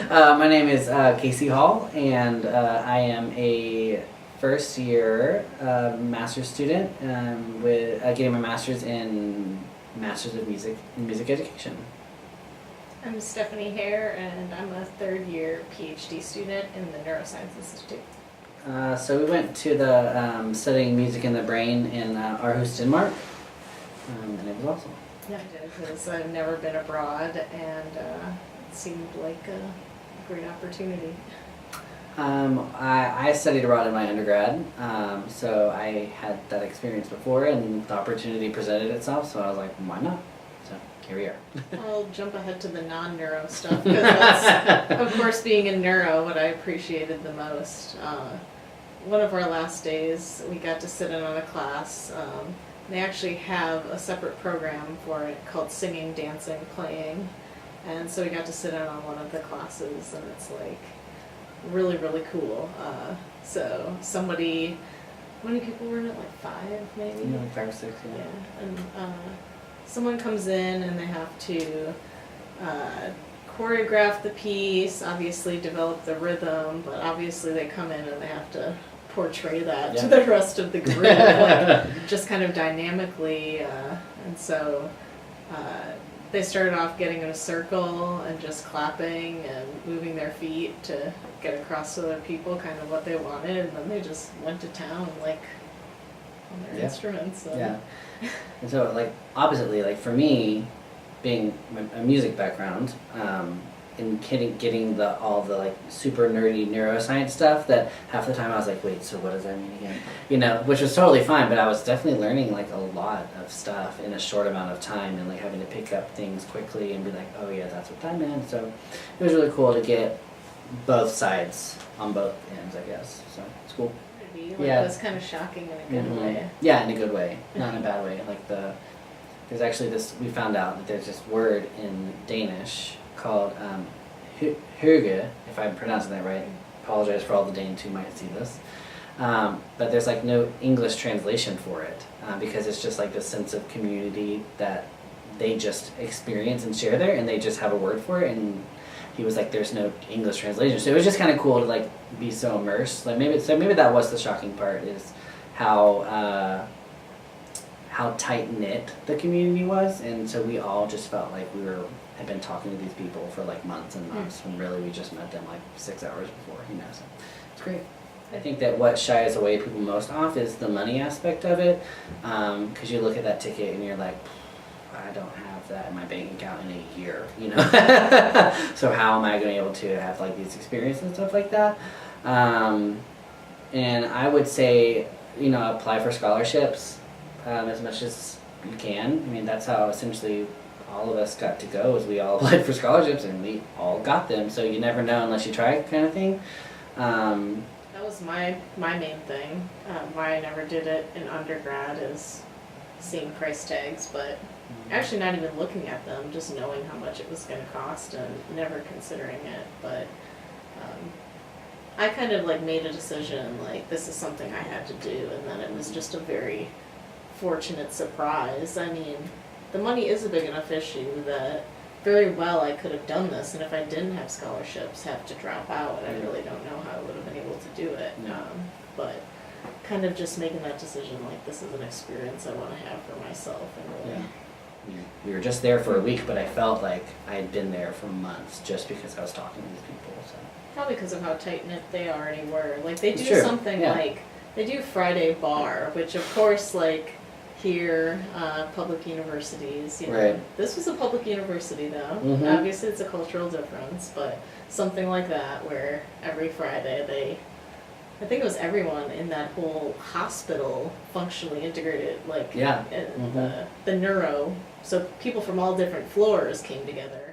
My name is Casey Hall, and I am a first year master's student with getting my master's in Masters of Music in Music Education. I'm Stephanie Hare, and I'm a third year PhD student in the Neuroscience Institute. So we went to the studying music in the brain in Aarhus, Denmark, and it was awesome. Yeah, I did, because I've never been abroad, and it seemed like a great opportunity. I studied abroad in my undergrad, so I had that experience before, and the opportunity presented itself, so I was like, why not? So here we are. I'll jump ahead to the non-neuro stuff, because that's, of course, being in neuro, what I appreciated the most. One of our last days, we got to sit in on a class. They actually have a separate program for it called Singing, Dancing, Playing, and so we got to sit in on one of the classes, and it's like really, really cool. So somebody, how many people were in it? Like 5, maybe? Yeah, like 5 or 6, yeah. Yeah, and someone comes in and they have to choreograph the piece, obviously develop the rhythm, but obviously they come in and they have to portray that to the rest of the group, like, just kind of dynamically, and so they started off getting in a circle and just clapping and moving their feet to get across to other people kind of what they wanted, and then they just went to town, like, on their instruments. So. Yeah. And so, like, oppositely, like, for me, being a music background, and getting all the, like, super nerdy neuroscience stuff, that half the time I was like, wait, so what does that mean again? You know, which was totally fine, but I was definitely learning, like, a lot of stuff in a short amount of time, and, like, having to pick up things quickly and be like, oh yeah, that's what that meant. So it was really cool to get both sides on both ends, I guess. So it's cool. Like, it was kind of shocking in a good way. Yeah, in a good way, not in a bad way. Like there's actually this, we found out that there's this word in Danish called hygge, if I'm pronouncing that right. Apologize for all the Danes who might see this. But there's like no English translation for it, because it's just like this sense of community that they just experience and share there, and they just have a word for it. And he was like, there's no English translation. So it was just kind of cool to like be so immersed. Like maybe that was the shocking part, is how tight knit the community was, and so we all just felt like had been talking to these people for like months and months, when really we just met them like 6 hours before, you know. So it's great. I think that what shies away people most off is the money aspect of it, because you look at that ticket and you're like, I don't have that in my bank account in a year, you know. So how am I going to be able to have like these experiences and stuff like that? And I would say, you know, apply for scholarships as much as you can. I mean, that's how essentially all of us got to go, is we all applied for scholarships and we all got them. So you never know unless you try, kind of thing. That was my main thing. Why I never did it in undergrad is seeing price tags, but actually not even looking at them, just knowing how much it was going to cost and never considering it. But I kind of like made a decision, like, this is something I had to do, and then it was just a very fortunate surprise. I mean, the money is a big enough issue that very well I could have done this, and if I didn't have scholarships, have to drop out, I really don't know how I would have been able to do it. No. But kind of just making that decision, like, this is an experience I want to have for myself, and really. We were just there for a week, but I felt like I had been there for months just because I was talking to these people. So. Probably because of how tight-knit they already were. Like, they do something like, they do Friday bar, which of course, like, here, public universities, you know. Right. This was a public university, though. Mm-hmm. Obviously, it's a cultural difference, but something like that, where every Friday I think it was everyone in that whole hospital functionally integrated, like, the neuro, so people from all different floors came together.